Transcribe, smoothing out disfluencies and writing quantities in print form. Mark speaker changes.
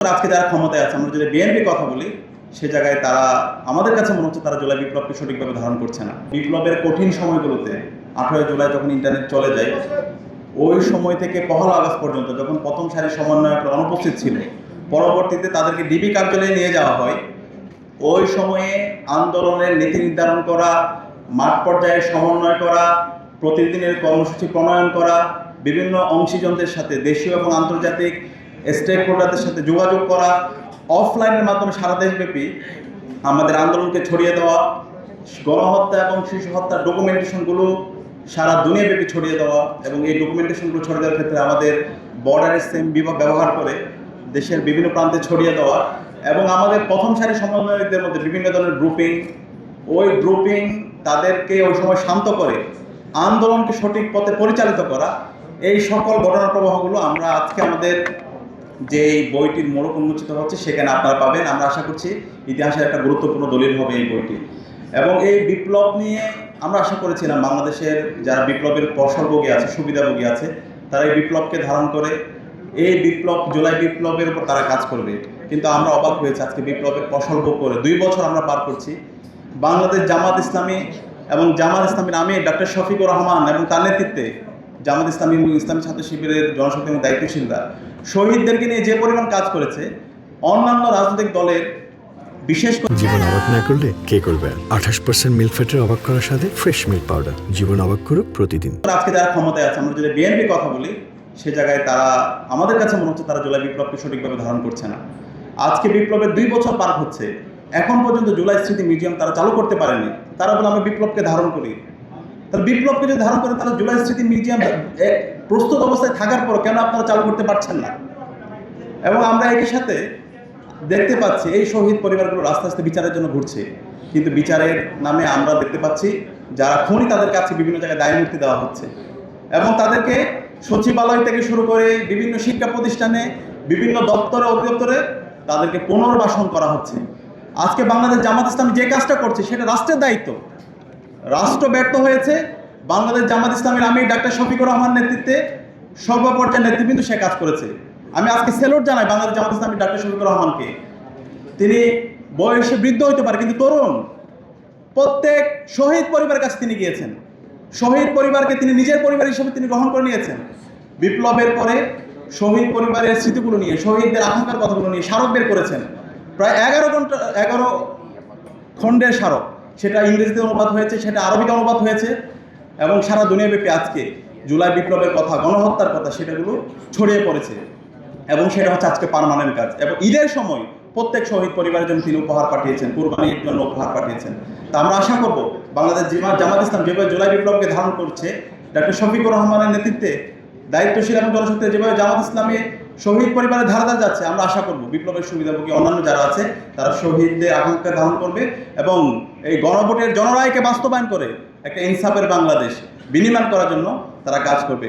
Speaker 1: আজকে যারা ক্ষমতায় আছে, আমরা যদি বিএনপি কথা বলি, সে জায়গায় তারা আমাদের কাছে মনে হচ্ছে তারা জুলাই বিপ্লবকে সঠিকভাবে ধারণ করছে না। বিপ্লবের কঠিন সময়গুলোতে 18 জুলাই যখন ইন্টারনেট চলে যায়, ওই সময় থেকে 1 আগস্ট পর্যন্ত যখন প্রথম সারির সমন্বয়করা অনুপস্থিত ছিল, পরবর্তীতে তাদেরকে ডিবি কার্যালয়ে নিয়ে যাওয়া হয়। ওই সময়ে আন্দোলনের নীতি নির্ধারণ করা, মাঠ পর্যায়ে সমন্বয় করা, প্রতিদিনের কর্মসূচি প্রণয়ন করা, বিভিন্ন অংশীজনদের সাথে দেশীয় এবং আন্তর্জাতিক স্টেক হোল্ডারদের সাথে যোগাযোগ করা, অফলাইনের মাধ্যমে সারা দেশব্যাপী আমাদের আন্দোলনকে ছড়িয়ে দেওয়া, গণহত্যা এবং শিশু হত্যার ডকুমেন্টেশনগুলো সারা দুনিয়াব্যাপী ছড়িয়ে দেওয়া, এবং এই ডকুমেন্টেশনগুলো ছড়িয়ে দেওয়ার ক্ষেত্রে আমাদের বর্ডারের সেম বিভাগ ব্যবহার করে দেশের বিভিন্ন প্রান্তে ছড়িয়ে দেওয়া, এবং আমাদের প্রথম সারির সমন্বয়কদের মধ্যে বিভিন্ন ধরনের গ্রুপিং, ওই গ্রুপিং তাদেরকে ওই সময় শান্ত করে আন্দোলনকে সঠিক পথে পরিচালিত করা, এই সকল ঘটনা প্রবাহগুলো আমরা আজকে আমাদের যে এই বইটির মোড়ক উন্মোচিত হচ্ছে সেখানে আপনারা পাবেন। আমরা আশা করছি ইতিহাসের একটা গুরুত্বপূর্ণ দলিল হবে এই বইটি। এবং এই বিপ্লব নিয়ে আমরা আশা করেছিলাম বাংলাদেশের যারা বিপ্লবের ফসলভোগী আছে, সুবিধাভোগী আছে, তারা এই বিপ্লবকে ধারণ করে এই বিপ্লব জুলাই বিপ্লবের উপর তারা কাজ করবে। কিন্তু আমরা অবাক হয়েছি, আজকে বিপ্লবের ফসলভোগ করে 2 বছর আমরা পার করছি। বাংলাদেশ জামাত ইসলামী এবং জামাত ইসলামীর আমি ডক্টর শফিকুর রহমান এবং তার নেতৃত্বে জামাত ইসলামী এবং ইসলামী ছাত্র শিবিরের জনশক্তি এবং দায়িত্বশীলরা শহীদদেরকে নিয়ে যে পরিমাণ কাজ করেছে, অন্যান্য রাজনৈতিক দলের বিশেষ করে
Speaker 2: জীবন অবাক না করলে কে করবে? 28% মিল্ক ফ্যাটের অবাক করার সাথে ফ্রেশ মিল্ক পাউডার। জীবন অবাক করুক প্রতিদিন।
Speaker 1: আজকে যারা ক্ষমতায় আছে, আমরা যদি বিএনপি কথা বলি, সে জায়গায় তারা আমাদের কাছে মনে হচ্ছে তারা জুলাই বিপ্লবকে সঠিকভাবে ধারণ করছে না। আজকে বিপ্লবের 2 বছর পার হচ্ছে, এখন পর্যন্ত জুলাই স্মৃতি মিউজিয়াম তারা চালু করতে পারেনি। তারা বলে আমরা বিপ্লবকে ধারণ করি। তাহলে বিপ্লবকে যদি ধারণ করে, তাহলে জুলাই স্মৃতি মিউজিয়াম প্রস্তুত অবস্থায় থাকার পর কেন আপনারা চালু করতে পারছেন না? এবং আমরা একই সাথে দেখতে পাচ্ছি এই শহীদ পরিবারগুলো আস্তে আস্তে বিচারের জন্য ঘুরছে, কিন্তু বিচারের নামে আমরা দেখতে পাচ্ছি যারা খুনি তাদের কাছে বিভিন্ন জায়গায় দায়মুক্তি দেওয়া হচ্ছে, এবং তাদেরকে সচিবালয় থেকে শুরু করে বিভিন্ন শিক্ষা প্রতিষ্ঠানে, বিভিন্ন দপ্তরে অধিদপ্তরে তাদেরকে পুনর্বাসন করা হচ্ছে। আজকে বাংলাদেশ জামাত ইসলামী যে কাজটা করছে সেটা রাষ্ট্রের দায়িত্ব। রাষ্ট্র ব্যর্থ হয়েছে। বাংলাদেশ জামাত ইসলামীর আমি ডাক্তার শফিকুর রহমান নেতৃত্বে সর্বপর্যায়ের নেতৃবৃন্দ সে কাজ করেছে। আমি আজকে সেলুট জানাই বাংলাদেশ জামাত ইসলামী ডাক্তার শফিকুর রহমানকে। তিনি বয়সে বৃদ্ধ হতে পারে কিন্তু তরুণ। প্রত্যেক শহীদ পরিবারের কাছে তিনি গিয়েছেন, শহীদ পরিবারকে তিনি নিজের পরিবার হিসেবে তিনি গ্রহণ করে নিয়েছেন। বিপ্লবের পরে শহীদ পরিবারের স্মৃতিগুলো নিয়ে, শহীদদের আকাঙ্ক্ষার কথাগুলো নিয়ে স্মারক বের করেছেন। প্রায় 11 খণ্ডের স্মারক, সেটা ইংরেজিতে অনুবাদ হয়েছে, সেটা আরবিতে অনুবাদ হয়েছে, এবং সারা দুনিয়াব্যাপী আজকে জুলাই বিপ্লবের কথা, গণহত্যার কথা, সেটাগুলো ছড়িয়ে পড়েছে, এবং সেটা হচ্ছে আজকে পার্মানেন্ট কাজ। এবং ঈদের সময় প্রত্যেক শহীদ পরিবারের জন্য তিনি উপহার পাঠিয়েছেন, কুরবানির জন্য উপহার পাঠিয়েছেন। তা আমরা আশা করব বাংলাদেশ জামাত ইসলাম যেভাবে জুলাই বিপ্লবকে ধারণ করছে, ডক্টর শফিকুর রহমানের নেতৃত্বে দায়িত্বশীল এবং জনশক্তি যেভাবে জামাত ইসলামী শহীদ পরিবারের ধারা ধারা যাচ্ছে, আমরা আশা করব বিপ্লবের সুবিধাভোগী অন্যান্য যারা আছে তারা শহীদদের আকাঙ্ক্ষা ধারণ করবে, এবং এই গণভোটের জনরায়কে বাস্তবায়ন করে একটা ইনসাফের বাংলাদেশ বিনির্মাণ করার জন্য তারা কাজ করবে।